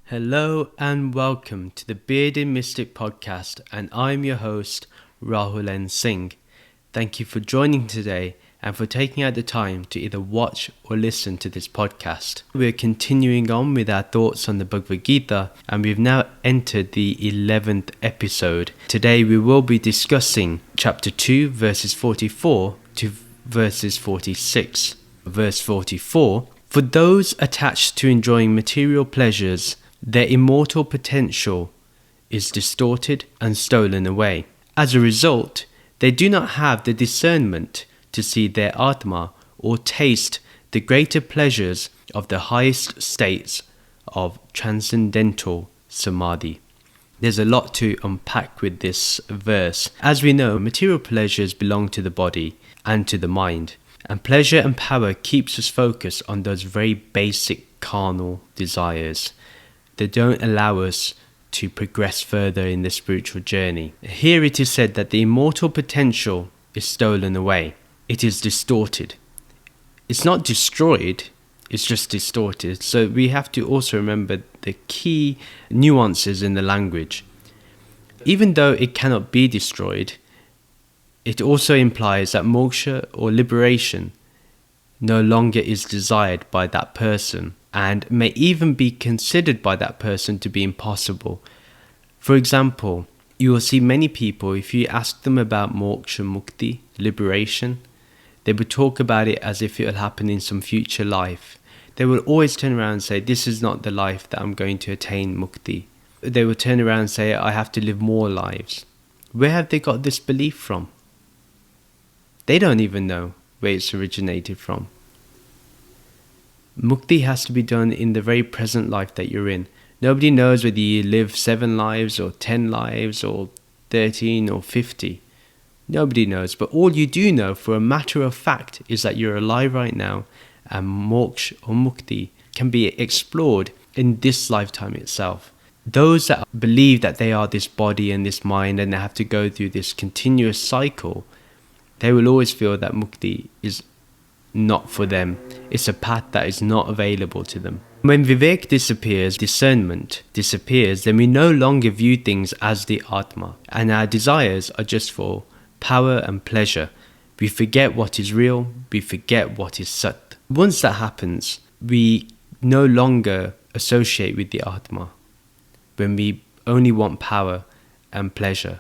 Hello and welcome to the Bearded Mystic podcast, and I'm your host, Rahul N. Singh. Thank you for joining today and for taking out the time to either watch or listen to this podcast. We're continuing on with our thoughts on the Bhagavad Gita, and we've now entered the 11th episode. Today we will be discussing chapter 2, verses 44 to verses 46. Verse 44, for those attached to enjoying material pleasures, their immortal potential is distorted and stolen away. As a result, they do not have the discernment to see their Atma or taste the greater pleasures of the highest states of Transcendental Samadhi. There's a lot to unpack with this verse. As we know, material pleasures belong to the body and to the mind, and pleasure and power keeps us focused on those very basic carnal desires. They don't allow us to progress further in the spiritual journey. Here it is said that the immortal potential is stolen away. It is distorted. It's not destroyed, it's just distorted. So we have to also remember the key nuances in the language. Even though it cannot be destroyed, it also implies that moksha or liberation no longer is desired by that person, and may even be considered by that person to be impossible. For example, you will see many people, if you ask them about moksha mukti, liberation, they would talk about it as if it will happen in some future life. They will always turn around and say, this is not the life that I'm going to attain mukti. They will turn around and say, I have to live more lives. Where have they got this belief from? They don't even know where it's originated from. Mukti has to be done in the very present life that you're in. Nobody knows whether you live 7 lives or 10 lives or 13 or 50. Nobody knows. But all you do know for a matter of fact is that you're alive right now, and moksha or mukti can be explored in this lifetime itself. Those that believe that they are this body and this mind and they have to go through this continuous cycle, they will always feel that mukti is not for them. It's a path that is not available to them. When vivek disappears, discernment disappears, then we no longer view things as the Atma, and our desires are just for power and pleasure. We forget what is real, we forget what is Sat. Once that happens, we no longer associate with the Atma, when we only want power and pleasure.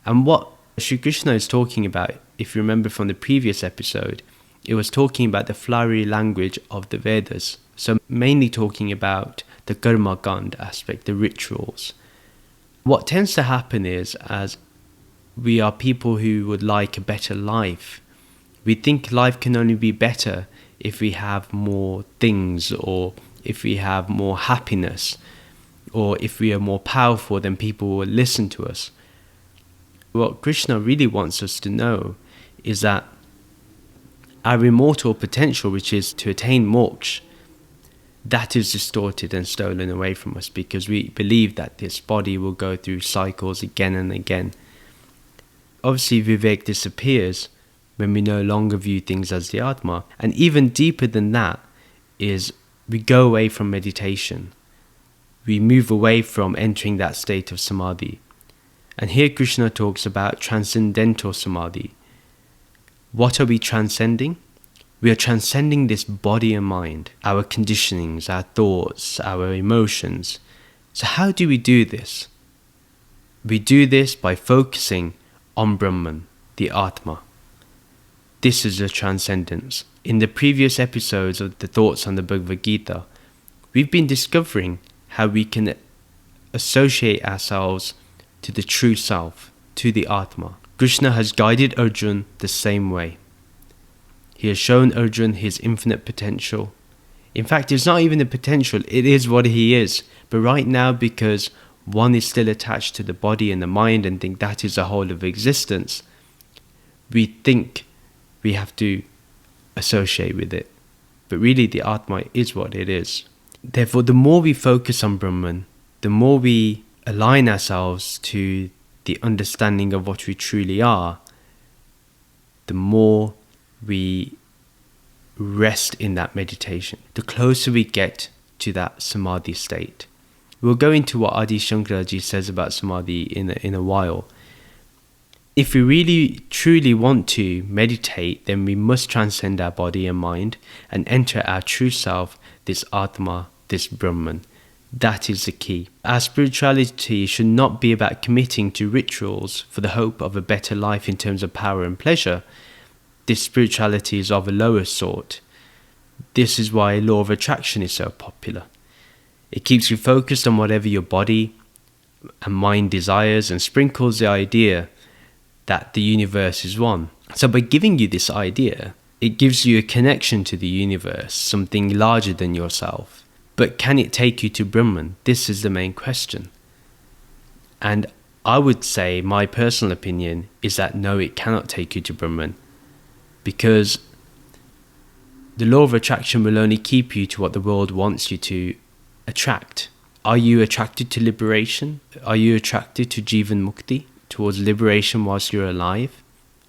And what Shri Krishna is talking about, if you remember from the previous episode, it was talking about the flowery language of the Vedas. So mainly talking about the karma kand aspect, the rituals. What tends to happen is, as we are people who would like a better life, we think life can only be better if we have more things, or if we have more happiness, or if we are more powerful, then people will listen to us. What Krishna really wants us to know is that our immortal potential, which is to attain moksha, that is distorted and stolen away from us because we believe that this body will go through cycles again and again. Obviously, vivek disappears when we no longer view things as the Atma. And even deeper than that is we go away from meditation. We move away from entering that state of Samadhi. And here Krishna talks about Transcendental Samadhi. What are we transcending? We are transcending this body and mind, our conditionings, our thoughts, our emotions. So how do we do this? We do this by focusing on Brahman, the Atma. This is the transcendence. In the previous episodes of the Thoughts on the Bhagavad Gita, we've been discovering how we can associate ourselves to the true self, to the Atma. Krishna has guided Arjuna the same way. He has shown Arjuna his infinite potential. In fact, it's not even the potential, it is what he is. But right now, because one is still attached to the body and the mind and think that is the whole of existence, we think we have to associate with it. But really, the Atma is what it is. Therefore, the more we focus on Brahman, the more we align ourselves to the understanding of what we truly are, the more we rest in that meditation, the closer we get to that Samadhi state. We'll go into what Adi Shankaraji says about Samadhi in a while. If we really truly want to meditate, then we must transcend our body and mind and enter our true self, this Atma, this Brahman. That is the key. Our spirituality should not be about committing to rituals for the hope of a better life in terms of power and pleasure. This spirituality is of a lower sort. This is why law of attraction is so popular. It keeps you focused on whatever your body and mind desires and sprinkles the idea that the universe is one. So by giving you this idea, it gives you a connection to the universe, something larger than yourself. But can it take you to Brahman? This is the main question. And I would say, my personal opinion is that no, it cannot take you to Brahman. Because the law of attraction will only keep you to what the world wants you to attract. Are you attracted to liberation? Are you attracted to Jivan Mukti, towards liberation whilst you're alive?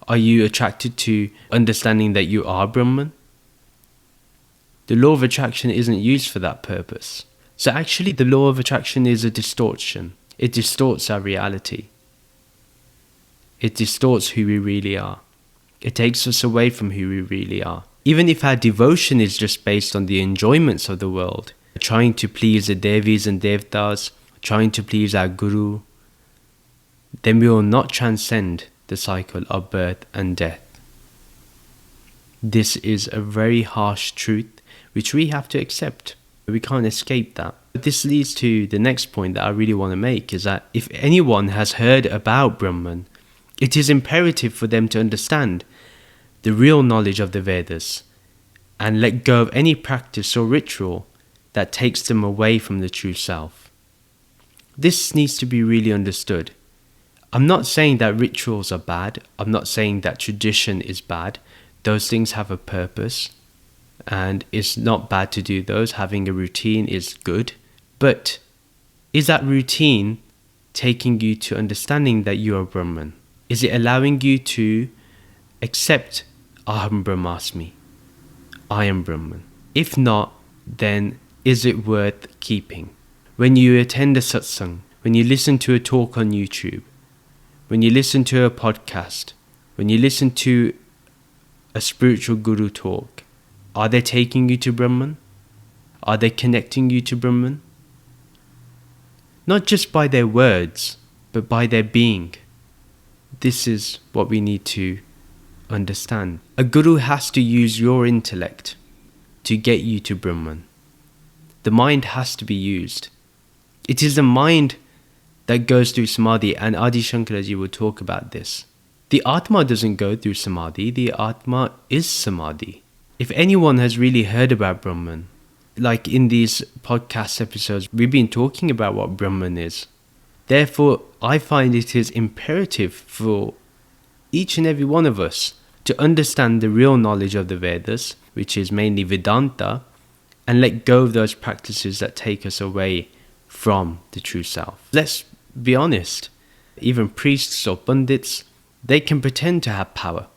Are you attracted to understanding that you are Brahman? The law of attraction isn't used for that purpose. So actually the law of attraction is a distortion. It distorts our reality. It distorts who we really are. It takes us away from who we really are. Even if our devotion is just based on the enjoyments of the world, trying to please the Devis and Devtas, trying to please our Guru, then we will not transcend the cycle of birth and death. This is a very harsh truth which we have to accept. We can't escape that. But this leads to the next point that I really want to make, is that if anyone has heard about Brahman, it is imperative for them to understand the real knowledge of the Vedas and let go of any practice or ritual that takes them away from the true self. This needs to be really understood. I'm not saying that rituals are bad. I'm not saying that tradition is bad. Those things have a purpose, and it's not bad to do those. Having a routine is good. But is that routine taking you to understanding that you are Brahman? Is it allowing you to accept Aham Brahmasmi? I am Brahman. If not, then is it worth keeping? When you attend a satsang, when you listen to a talk on YouTube, when you listen to a podcast, when you listen to a spiritual guru talk, are they taking you to Brahman? Are they connecting you to Brahman? Not just by their words, but by their being. This is what we need to understand. A guru has to use your intellect to get you to Brahman. The mind has to be used. It is the mind that goes through Samadhi, and Adi Shankaraji will talk about this. The Atma doesn't go through Samadhi, the Atma is Samadhi. If anyone has really heard about Brahman, like in these podcast episodes, we've been talking about what Brahman is. Therefore, I find it is imperative for each and every one of us to understand the real knowledge of the Vedas, which is mainly Vedanta, and let go of those practices that take us away from the true self. Let's be honest, even priests or pundits, they can pretend to have power.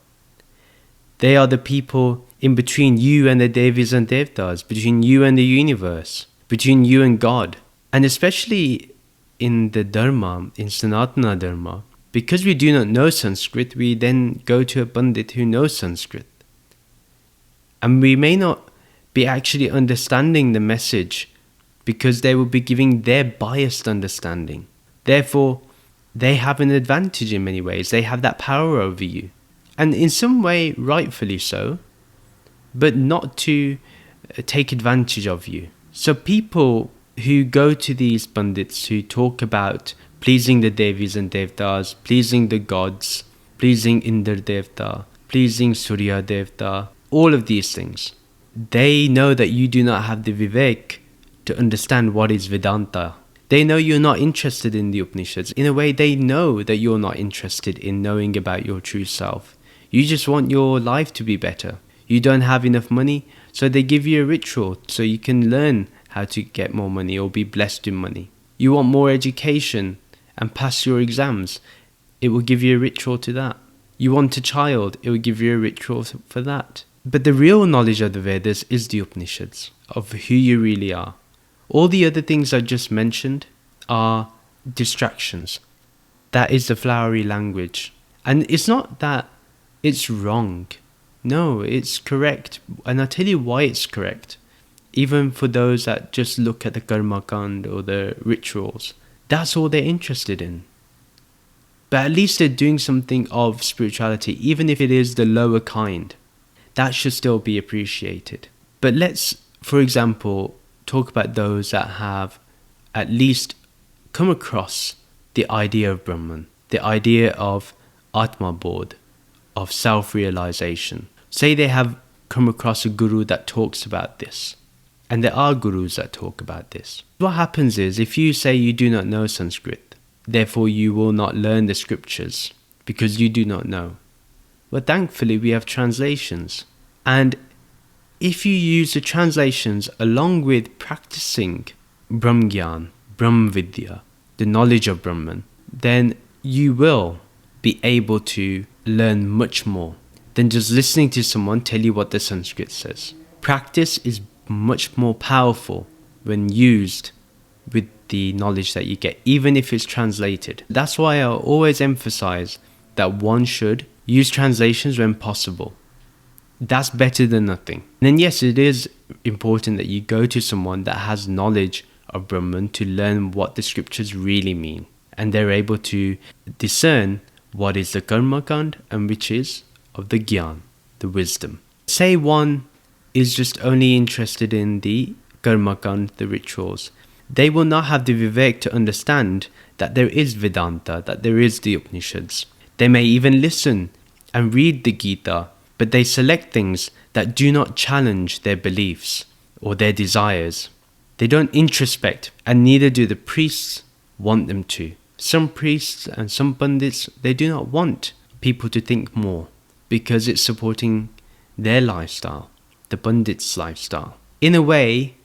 They are the people in between you and the Devis and Devtas, between you and the universe, between you and God. And especially in the Dharma, in Sanatana Dharma, because we do not know Sanskrit, we then go to a Pandit who knows Sanskrit. And we may not be actually understanding the message because they will be giving their biased understanding. Therefore, they have an advantage in many ways. They have that power over you. And in some way, rightfully so, but not to take advantage of you. So people who go to these Pandits who talk about pleasing the Devis and Devtas, pleasing the gods, pleasing Indra Devta, pleasing Surya Devta, all of these things, they know that you do not have the Vivek to understand what is Vedanta. They know you're not interested in the Upanishads. In a way, they know that you're not interested in knowing about your true self. You just want your life to be better. You don't have enough money, so they give you a ritual so you can learn how to get more money or be blessed with money. You want more education and pass your exams, it will give you a ritual to that. You want a child, it will give you a ritual for that. But the real knowledge of the Vedas is the Upanishads, of who you really are, All the other things I just mentioned are distractions. That is the flowery language. And it's not that it's wrong. No, it's correct. And I'll tell you why it's correct. Even for those that just look at the karma kand or the rituals, that's all they're interested in. But at least they're doing something of spirituality, even if it is the lower kind. That should still be appreciated. But let's, for example, talk about those that have at least come across the idea of Brahman, the idea of Atma Bodh, of self-realization. Say they have come across a guru that talks about this. And there are gurus that talk about this. What happens is, if you say you do not know Sanskrit, therefore you will not learn the scriptures because you do not know. But thankfully we have translations. And if you use the translations along with practicing Brahmgyan, Brahmvidya, the knowledge of Brahman, then you will be able to learn much more than just listening to someone tell you what the Sanskrit says. Practice is much more powerful when used with the knowledge that you get, even if it's translated. That's why I always emphasize that one should use translations when possible. That's better than nothing. And then yes, it is important that you go to someone that has knowledge of Brahman to learn what the scriptures really mean. And they're able to discern what is the karma kand and which is of the gyan, the wisdom. Say one is just only interested in the karma kand, the rituals. They will not have the vivek to understand that there is Vedanta, that there is the Upanishads. They may even listen and read the Gita, but they select things that do not challenge their beliefs or their desires. They don't introspect, and neither do the priests want them to. Some priests and some pundits, they do not want people to think more because it's supporting their lifestyle, the pundit's lifestyle. In a way,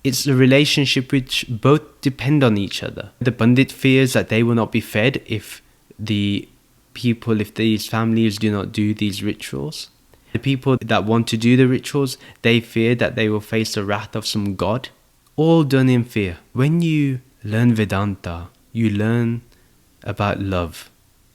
it's a relationship which both depend on each other. The pundit fears that they will not be fed if the people, if these families do not do these rituals. The people that want to do the rituals, they fear that they will face the wrath of some god. All done in fear. When you learn Vedanta, you learn about love.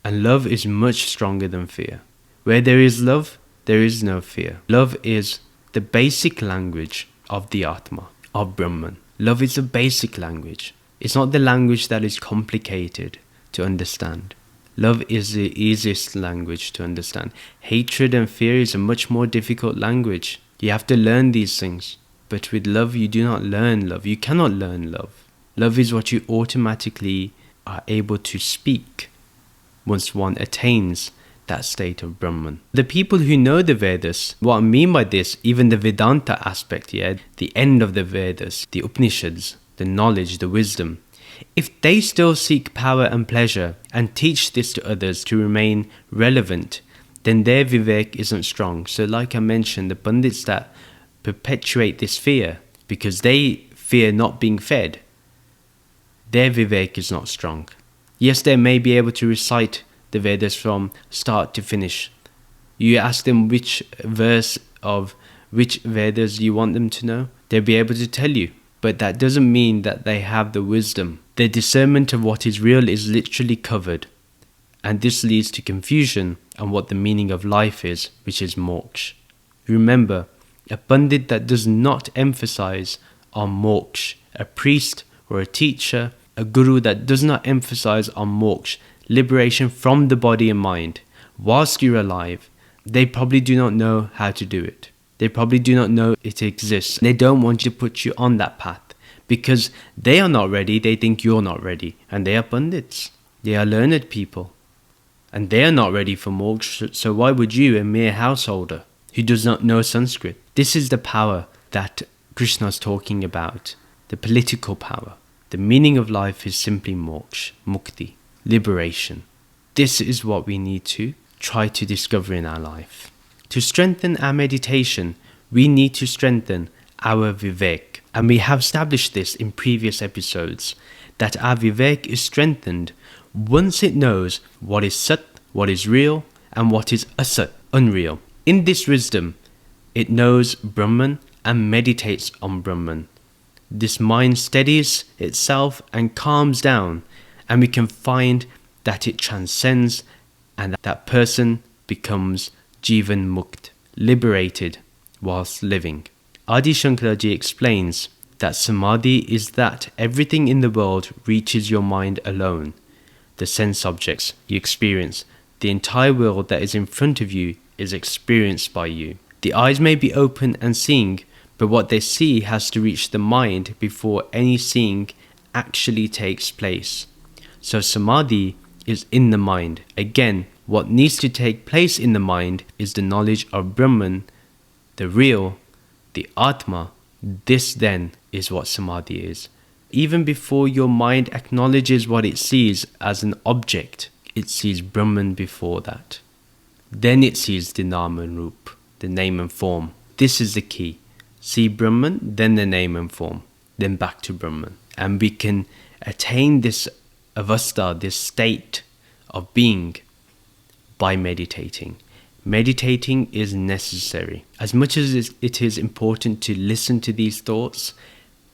And love is much stronger than fear. Where there is love, there is no fear. Love is the basic language of the Atma, of Brahman. Love is the basic language. It's not the language that is complicated to understand. Love is the easiest language to understand. Hatred and fear is a much more difficult language. You have to learn these things. But with love, you do not learn love. You cannot learn love. Love is what you automatically are able to speak once one attains that state of Brahman. The people who know the Vedas, what I mean by this, even the Vedanta aspect, the end of the Vedas, the Upanishads, the knowledge, the wisdom, if they still seek power and pleasure and teach this to others to remain relevant, then their vivek isn't strong. So like I mentioned, the pundits that perpetuate this fear because they fear not being fed, their vivek is not strong. Yes, they may be able to recite the Vedas from start to finish. You ask them which verse of which Vedas you want them to know, they'll be able to tell you. But that doesn't mean that they have the wisdom. Their discernment of what is real is literally covered. And this leads to confusion on what the meaning of life is, which is moksha. Remember, a pandit that does not emphasize on moksha, a priest or a teacher, a guru that does not emphasize on moksha, liberation from the body and mind, whilst you're alive, they probably do not know how to do it. They probably do not know it exists. They don't want to put you on that path because they are not ready. They think you're not ready. And they are pandits. They are learned people. And they are not ready for moksha. So why would you, a mere householder who does not know Sanskrit? This is the power that Krishna is talking about. The political power. The meaning of life is simply moksha, mukti, liberation. This is what we need to try to discover in our life. To strengthen our meditation, we need to strengthen our vivek. And we have established this in previous episodes, that our vivek is strengthened once it knows what is sat, what is real, and what is asat, unreal. In this wisdom, it knows Brahman and meditates on Brahman. this mind steadies itself and calms down, and we can find that it transcends, and that person becomes Jivan Mukt, liberated whilst living. Adi Shankaraji explains that Samadhi is that everything in the world reaches your mind alone. The sense objects you experience, the entire world that is in front of you is experienced by you. The eyes may be open and seeing, but what they see has to reach the mind before any seeing actually takes place. So Samadhi is in the mind. Again, what needs to take place in the mind is the knowledge of Brahman, the real, the Atma. This then is what Samadhi is. Even before your mind acknowledges what it sees as an object, it sees Brahman before that. Then it sees the Nama and Rup, the name and form. This is the key. See Brahman, then the name and form, then back to Brahman. And we can attain this avastha, this state of being, by meditating. Meditating is necessary. As much as it is important to listen to these thoughts,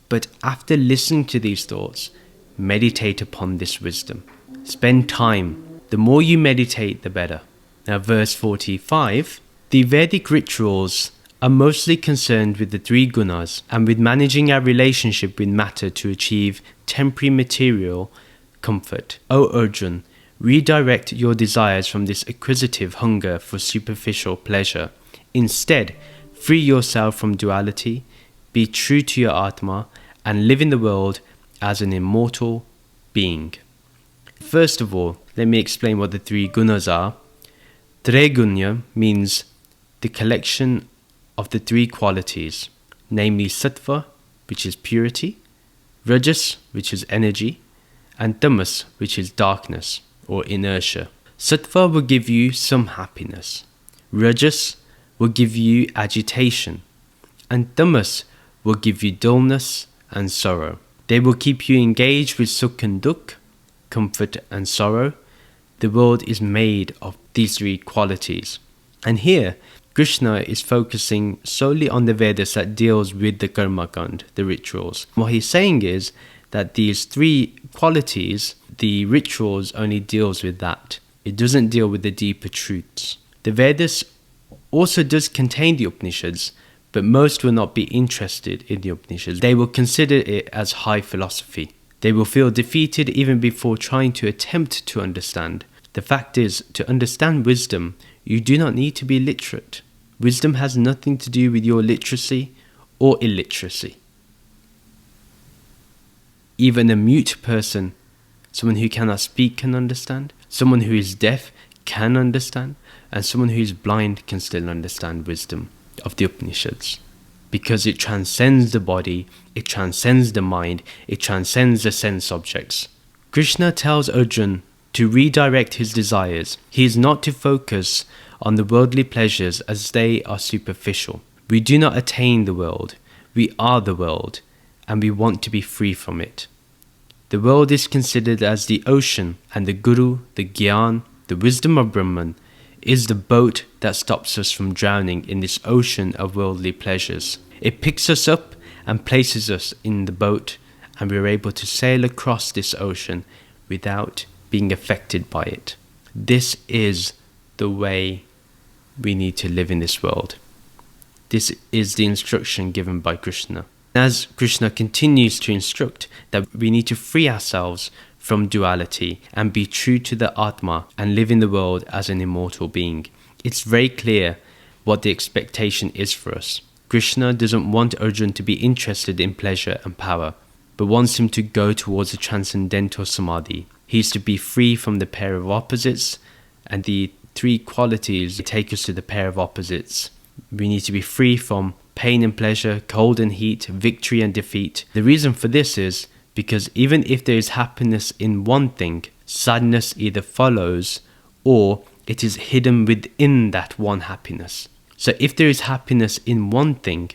but after listening to these thoughts, meditate upon this wisdom. Spend time. The more you meditate, the better. Now, verse 45, the Vedic rituals are mostly concerned with the three gunas and with managing our relationship with matter to achieve temporary material comfort. O Arjun, redirect your desires from this acquisitive hunger for superficial pleasure. Instead, free yourself from duality, be true to your Atma, and live in the world as an immortal being. First of all, let me explain what the three gunas are. Tregunya means the collection of the three qualities, namely sattva, which is purity, rajas, which is energy, and tamas, which is darkness or inertia. Sattva will give you some happiness, rajas will give you agitation, and tamas will give you dullness and sorrow. They will keep you engaged with sukh and dukh, comfort and sorrow. The world is made of these three qualities. And here, Krishna is focusing solely on the Vedas that deals with the karma kand, the rituals. What he's saying is that these three qualities, the rituals only deals with that. It doesn't deal with the deeper truths. The Vedas also does contain the Upanishads, but most will not be interested in the Upanishads. They will consider it as high philosophy. They will feel defeated even before trying to attempt to understand. The fact is, to understand wisdom, you do not need to be literate. Wisdom has nothing to do with your literacy or illiteracy. Even a mute person, someone who cannot speak, can understand. Someone who is deaf can understand. And someone who is blind can still understand wisdom of the Upanishads. Because it transcends the body, it transcends the mind, it transcends the sense objects. Krishna tells Arjuna to redirect his desires. He is not to focus on the worldly pleasures as they are superficial. We do not attain the world. We are the world, and we want to be free from it. The world is considered as the ocean, and the Guru, the Gyan, the wisdom of Brahman, is the boat that stops us from drowning in this ocean of worldly pleasures. It picks us up and places us in the boat, and we are able to sail across this ocean without being affected by it. This is the way we need to live in this world. This is the instruction given by Krishna. As Krishna continues to instruct that we need to free ourselves from duality and be true to the Atma and live in the world as an immortal being, it's very clear what the expectation is for us. Krishna doesn't want Arjuna to be interested in pleasure and power, but wants him to go towards the Transcendental Samadhi. He is to be free from the pair of opposites, and the three qualities take us to the pair of opposites. We need to be free from pain and pleasure, cold and heat, victory and defeat. The reason for this is because even if there is happiness in one thing, sadness either follows or it is hidden within that one happiness. So if there is happiness in one thing,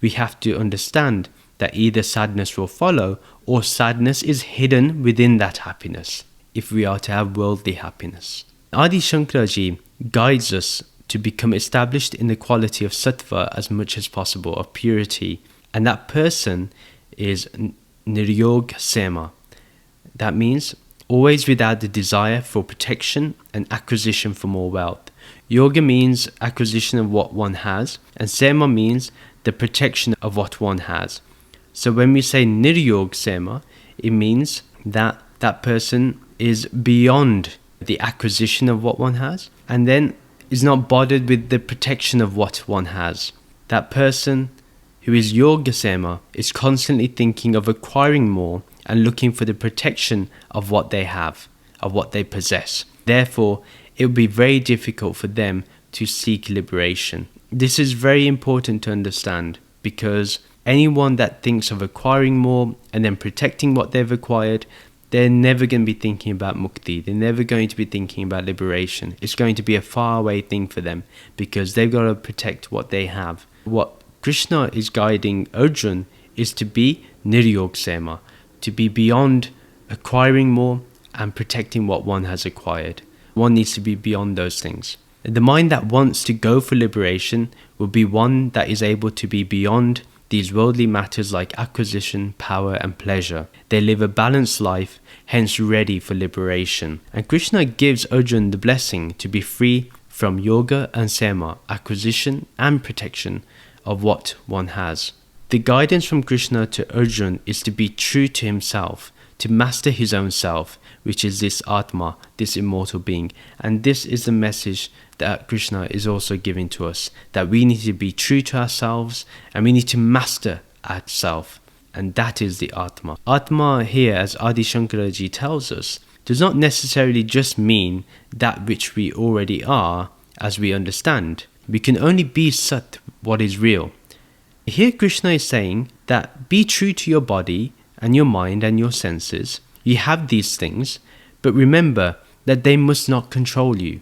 we have to understand that either sadness will follow or sadness is hidden within that happiness if we are to have worldly happiness. Adi Shankaraji guides us to become established in the quality of sattva as much as possible, of purity, and that person is Niryog Sema. That means always without the desire for protection and acquisition for more wealth. Yoga means acquisition of what one has, and Sema means the protection of what one has. So when we say Niryog Sema, it means that that person is beyond the acquisition of what one has, and then is not bothered with the protection of what one has. That person who is Yogasema is constantly thinking of acquiring more and looking for the protection of what they have, of what they possess. Therefore, it will be very difficult for them to seek liberation. This is very important to understand, because anyone that thinks of acquiring more and then protecting what they've acquired, they're never going to be thinking about mukti. They're never going to be thinking about liberation. It's going to be a faraway thing for them, because they've got to protect what they have. What Krishna is guiding Arjuna is to be Niryogsema, to be beyond acquiring more and protecting what one has acquired. One needs to be beyond those things. The mind that wants to go for liberation will be one that is able to be beyond these worldly matters like acquisition, power and pleasure. They live a balanced life, hence ready for liberation. And Krishna gives Arjuna the blessing to be free from yoga and sema, acquisition and protection of what one has. The guidance from Krishna to Arjuna is to be true to himself, to master his own self, which is this Atma, this immortal being. And this is the message that Krishna is also giving to us, that we need to be true to ourselves and we need to master ourselves. And that is the Atma. Atma here, as Adi Shankaraji tells us, does not necessarily just mean that which we already are as we understand. We can only be Sat, what is real. Here Krishna is saying that be true to your body and your mind and your senses. You have these things, but remember that they must not control you.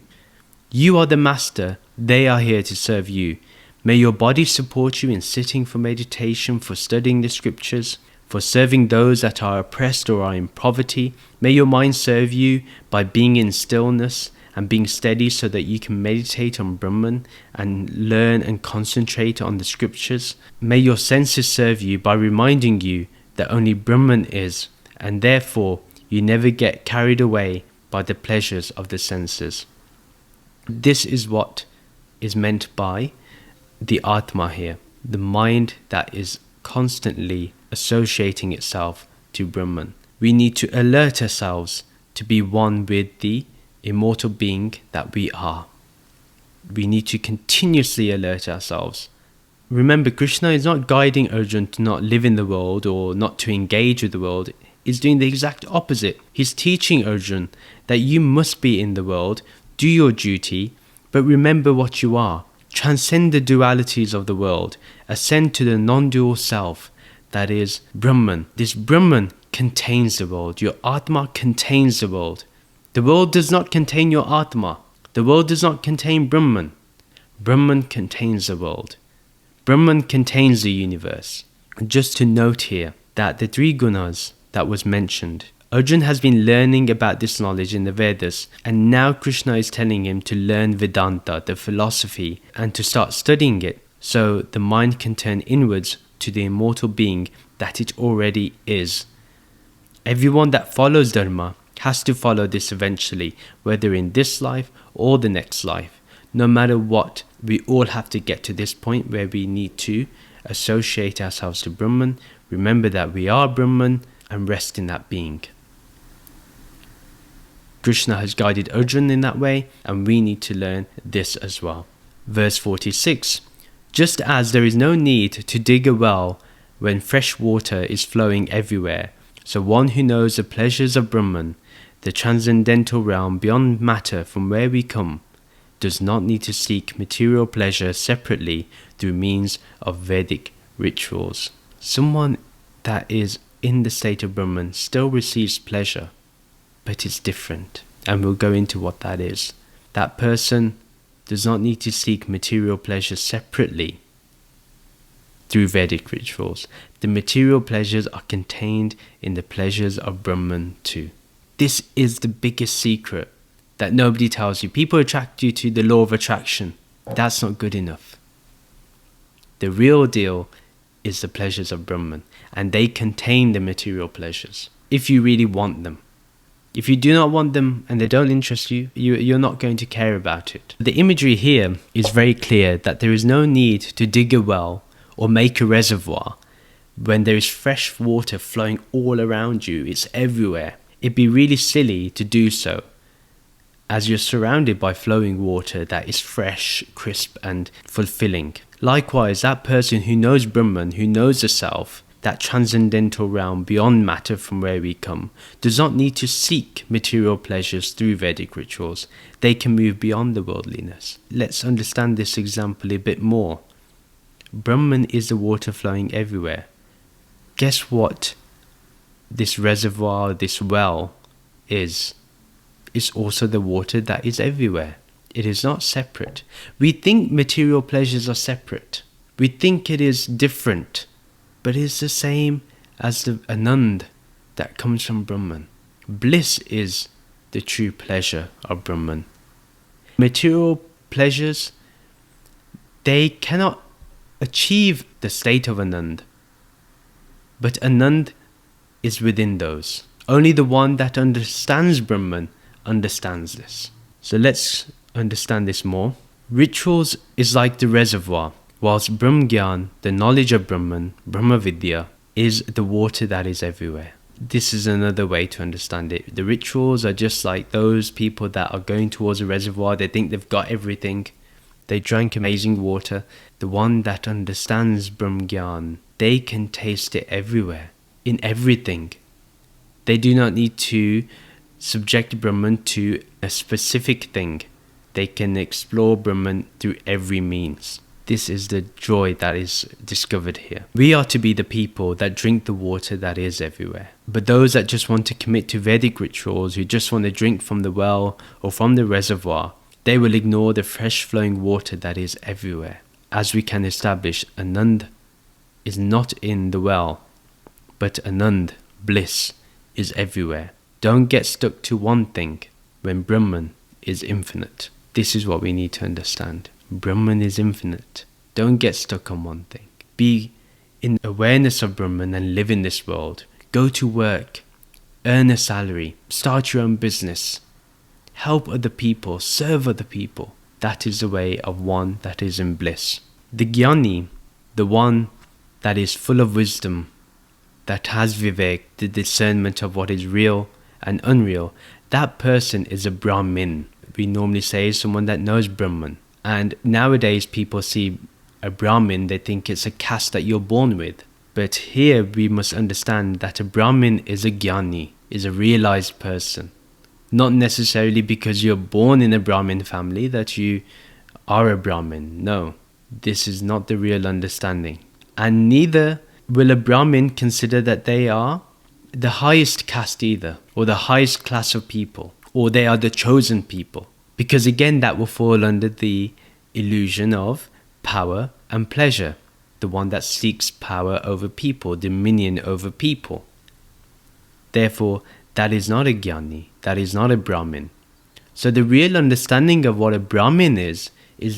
You are the master, they are here to serve you. May your body support you in sitting for meditation, for studying the scriptures, for serving those that are oppressed or are in poverty. May your mind serve you by being in stillness and being steady so that you can meditate on Brahman and learn and concentrate on the scriptures. May your senses serve you by reminding you that only Brahman is, and therefore you never get carried away by the pleasures of the senses. This is what is meant by the Atma here, the mind that is constantly associating itself to Brahman. We need to alert ourselves to be one with the immortal being that we are. We need to continuously alert ourselves. Remember, Krishna is not guiding Arjuna to not live in the world or not to engage with the world. He's doing the exact opposite. He's teaching Arjuna that you must be in the world, do your duty, but remember what you are. Transcend the dualities of the world. Ascend to the non-dual self, that is Brahman. This Brahman contains the world. Your Atma contains the world. The world does not contain your Atma. The world does not contain Brahman. Brahman contains the world. Brahman contains the universe. Just to note here that the three Gunas that was mentioned, Arjuna has been learning about this knowledge in the Vedas, and now Krishna is telling him to learn Vedanta, the philosophy, and to start studying it, so the mind can turn inwards to the immortal being that it already is. Everyone that follows Dharma has to follow this eventually, whether in this life or the next life. No matter what, we all have to get to this point where we need to associate ourselves to Brahman, remember that we are Brahman, and rest in that being. Krishna has guided Arjuna in that way, and we need to learn this as well. Verse 46. Just as there is no need to dig a well when fresh water is flowing everywhere, so one who knows the pleasures of Brahman, the transcendental realm beyond matter from where we come, does not need to seek material pleasure separately through means of Vedic rituals. Someone that is in the state of Brahman still receives pleasure, but it's different, and we'll go into what that is. That person does not need to seek material pleasure separately through Vedic rituals. The material pleasures are contained in the pleasures of Brahman too. This is the biggest secret that nobody tells you. People attract you to the law of attraction. That's not good enough. The real deal is the pleasures of Brahman, and they contain the material pleasures, if you really want them. If you do not want them and they don't interest you, you're not going to care about it. The imagery here is very clear that there is no need to dig a well or make a reservoir when there is fresh water flowing all around you. It's everywhere. It'd be really silly to do so, as you're surrounded by flowing water that is fresh, crisp and fulfilling. Likewise, that person who knows Brahman, who knows the self, that transcendental realm beyond matter from where we come, does not need to seek material pleasures through Vedic rituals. They can move beyond the worldliness. Let's understand this example a bit more. Brahman is the water flowing everywhere. Guess what this reservoir, this well is? It's also the water that is everywhere. It is not separate. We think material pleasures are separate. We think it is different. But it's the same as the Anand that comes from Brahman. Bliss is the true pleasure of Brahman. Material pleasures, they cannot achieve the state of Anand. But Anand is within those. Only the one that understands Brahman understands this. So let's understand this more. Rituals is like the reservoir, whilst Brahmgyan, the knowledge of Brahman, Brahmavidya, is the water that is everywhere. This is another way to understand it. The rituals are just like those people that are going towards a reservoir. They think they've got everything. They drank amazing water. The one that understands Brahmgyan, they can taste it everywhere, in everything. They do not need to subject Brahman to a specific thing. They can explore Brahman through every means. This is the joy that is discovered here. We are to be the people that drink the water that is everywhere. But those that just want to commit to Vedic rituals, who just want to drink from the well or from the reservoir, they will ignore the fresh flowing water that is everywhere. As we can establish, Anand is not in the well, but Anand, bliss, is everywhere. Don't get stuck to one thing when Brahman is infinite. This is what we need to understand. Brahman is infinite. Don't get stuck on one thing. Be in awareness of Brahman and live in this world. Go to work, earn a salary, start your own business, help other people, serve other people. That is the way of one that is in bliss. The Jnani, the one that is full of wisdom, that has vivek, the discernment of what is real and unreal, that person is a Brahmin. We normally say someone that knows Brahman. And nowadays people see a Brahmin, they think it's a caste that you're born with. But here we must understand that a Brahmin is a Jnani, is a realized person. Not necessarily because you're born in a Brahmin family that you are a Brahmin. No, this is not the real understanding. And neither will a Brahmin consider that they are the highest caste either, or the highest class of people, or they are the chosen people. Because again, that will fall under the illusion of power and pleasure. The one that seeks power over people, dominion over people. Therefore, that is not a Jnani, that is not a Brahmin. So the real understanding of what a Brahmin is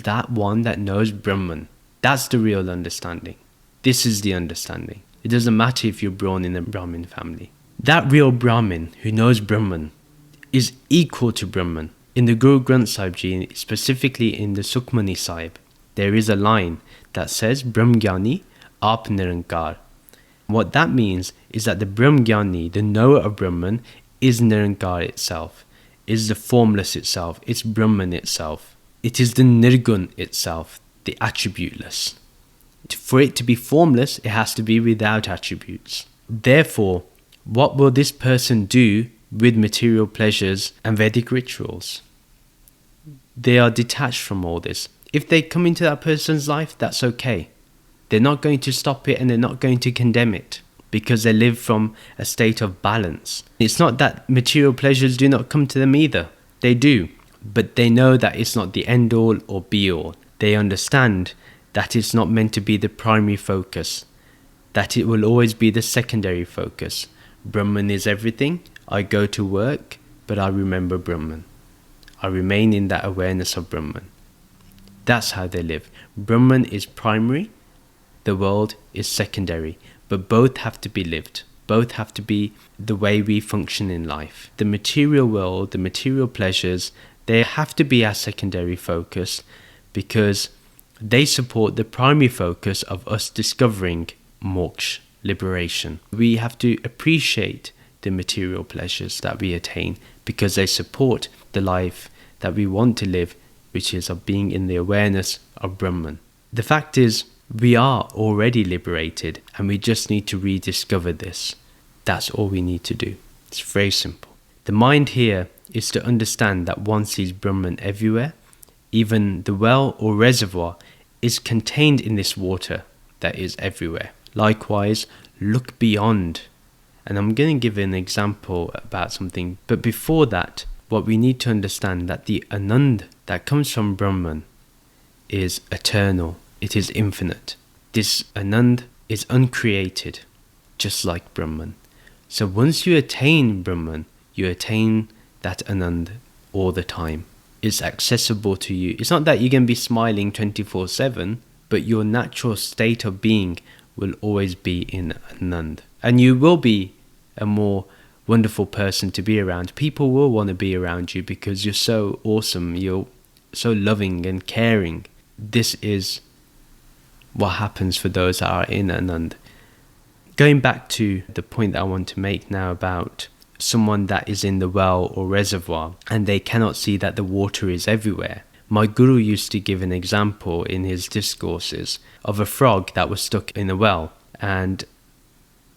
that one that knows Brahman. That's the real understanding. This is the understanding. It doesn't matter if you're born in a Brahmin family. That real Brahmin who knows Brahman is equal to Brahman. In the Guru Granth Sahib Ji, specifically in the Sukhmani Sahib, there is a line that says Brahmgyani Aap Nirankar. What that means is that the Brahmgyani, the knower of Brahman, is Nirankar itself, is the formless itself, it's Brahman itself. It is the Nirgun itself, the attributeless. For it to be formless, it has to be without attributes. Therefore, what will this person do with material pleasures and Vedic rituals? They are detached from all this. If they come into that person's life, that's okay. They're not going to stop it and they're not going to condemn it because they live from a state of balance. It's not that material pleasures do not come to them either. They do, but they know that it's not the end all or be all. They understand that it's not meant to be the primary focus, that it will always be the secondary focus. Brahman is everything. I go to work, but I remember Brahman. I remain in that awareness of Brahman. That's how they live. Brahman is primary, the world is secondary, but both have to be lived. Both have to be the way we function in life. The material world, the material pleasures, they have to be our secondary focus because they support the primary focus of us discovering moksha, liberation. We have to appreciate the material pleasures that we attain because they support the life that we want to live, which is of being in the awareness of Brahman. The fact is, we are already liberated and we just need to rediscover this. That's all we need to do. It's very simple. The mind here is to understand that one sees Brahman everywhere. Even the well or reservoir is contained in this water that is everywhere. Likewise, look beyond. And I'm going to give an example about something. But before that, what we need to understand that the Anand that comes from Brahman is eternal. It is infinite. This Anand is uncreated, just like Brahman. So once you attain Brahman, you attain that Anand all the time. It's accessible to you. It's not that you're going to be smiling 24/7, but your natural state of being will always be in Anand. And you will be a more wonderful person to be around. People will want to be around you because you're so awesome. You're so loving and caring. This is what happens for those that are in Anand. Going back to the point that I want to make now about someone that is in the well or reservoir and they cannot see that the water is everywhere. My guru used to give an example in his discourses of a frog that was stuck in a well, and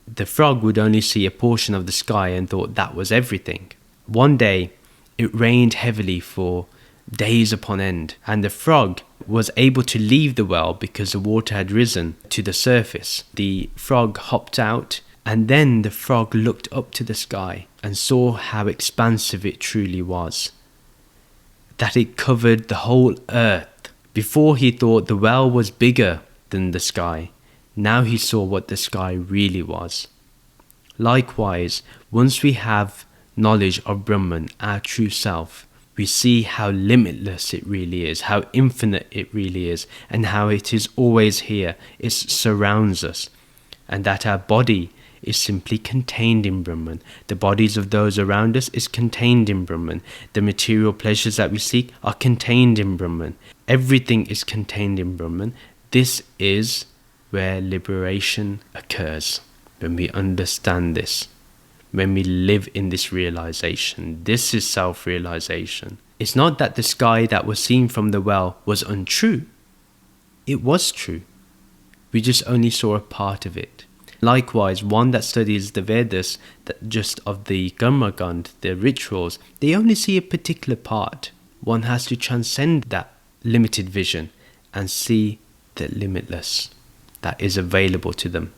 the frog would only see a portion of the sky and thought that was everything. One day it rained heavily for days upon end, and the frog was able to leave the well because the water had risen to the surface. The frog hopped out, and then the frog looked up to the sky and saw how expansive it truly was, that it covered the whole earth. Before he thought the well was bigger than the sky. Now he saw what the sky really was. Likewise, once we have knowledge of Brahman, our true self, we see how limitless it really is, how infinite it really is, and how it is always here. It surrounds us, and that our body is simply contained in Brahman. The bodies of those around us is contained in Brahman. The material pleasures that we seek are contained in Brahman. Everything is contained in Brahman. This is where liberation occurs, when we understand this. When we live in this realization. This is self-realization. It's not that the sky that was seen from the well was untrue. It was true. We just only saw a part of it. Likewise, one that studies the Vedas, that just of the Karma Gand, the rituals, they only see a particular part. One has to transcend that limited vision and see the limitless that is available to them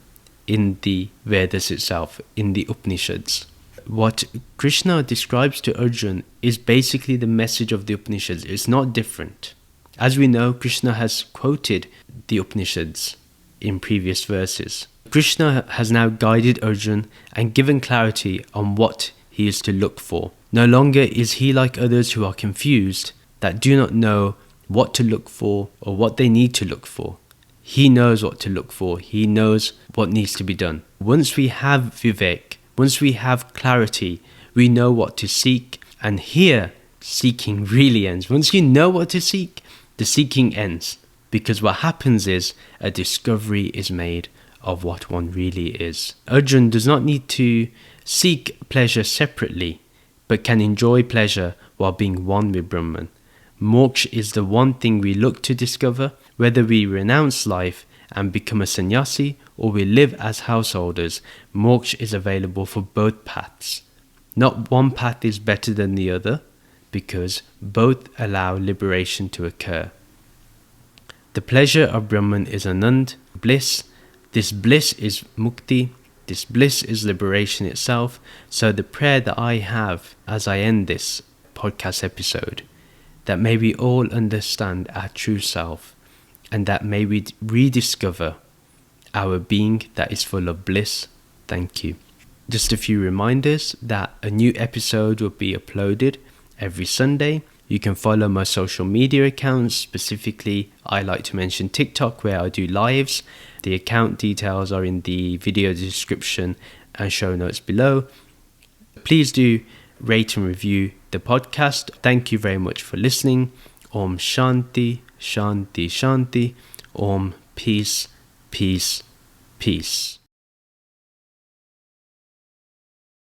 in the Vedas itself, in the Upanishads. What Krishna describes to Arjuna is basically the message of the Upanishads. It's not different. As we know, Krishna has quoted the Upanishads in previous verses. Krishna has now guided Arjuna and given clarity on what he is to look for. No longer is he like others who are confused, that do not know what to look for or what they need to look for. He knows what to look for. He knows what needs to be done. Once we have vivek, once we have clarity, we know what to seek. And here, seeking really ends. Once you know what to seek, the seeking ends. Because what happens is a discovery is made of what one really is. Arjuna does not need to seek pleasure separately, but can enjoy pleasure while being one with Brahman. Moksha is the one thing we look to discover, whether we renounce life and become a sannyasi or we live as householders. Moksha is available for both paths. Not one path is better than the other, because both allow liberation to occur. The pleasure of Brahman is Anand, bliss. This bliss is mukti. This bliss is liberation itself. So the prayer that I have as I end this podcast episode, that may we all understand our true self, and that may we rediscover our being that is full of bliss. Thank you. Just a few reminders that a new episode will be uploaded every Sunday. You can follow my social media accounts. Specifically, I like to mention TikTok, where I do lives. The account details are in the video description and show notes below. Please do rate and review the podcast. Thank you very much for listening. Om Shanti, Shanti, Shanti. Om Peace, Peace, Peace.